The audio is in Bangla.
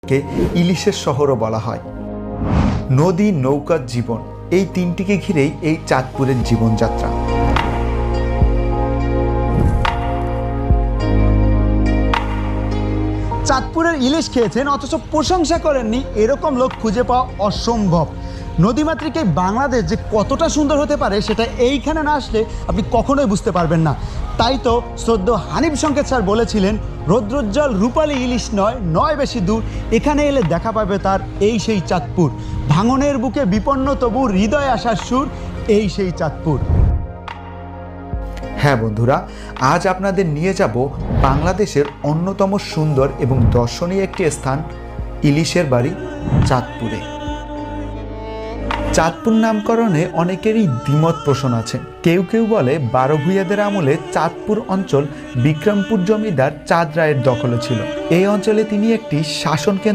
কে ইলিশের শহরও বলা হয়। নদী, নৌকা, জীবন, এই তিনটিকে ঘিরেই এই চাঁদপুরের জীবনযাত্রা। চাঁদপুরের ইলিশ খেয়েছেন অথচ প্রশংসা করেননি, এরকম লোক খুঁজে পাওয়া অসম্ভব। নদীমাতৃক এই বাংলাদেশ যে কতটা সুন্দর হতে পারে সেটা এইখানে না আসলে আপনি কখনোই বুঝতে পারবেন না। তাই তো শ্রদ্ধেয় হানিফ সংকেত স্যার বলেছিলেন, রৌদ্রোজ্জ্বল রূপালী ইলিশ নয় বেশি দূর, এখানে এলে দেখা পাবে তার এই সেই চাঁদপুর। ভাঙনের বুকে বিপন্ন তবু হৃদয় আসার সুর, এই সেই চাঁদপুর। হ্যাঁ বন্ধুরা, আজ আপনাদের নিয়ে যাব বাংলাদেশের অন্যতম সুন্দর এবং দর্শনীয় একটি স্থান, ইলিশের বাড়ি চাঁদপুরে। চাঁদপুর নামকরণে অনেকেরই দ্বিমত পোষণ আছে। কেউ কেউ বলে 12 ভূঁইয়াদের আমলে চাঁদপুর অঞ্চল বিক্রমপুর জমিদার চাঁদ রায়ের দখলে ছিল। এই অঞ্চলে তিনি একটি শাসন কেন্দ্র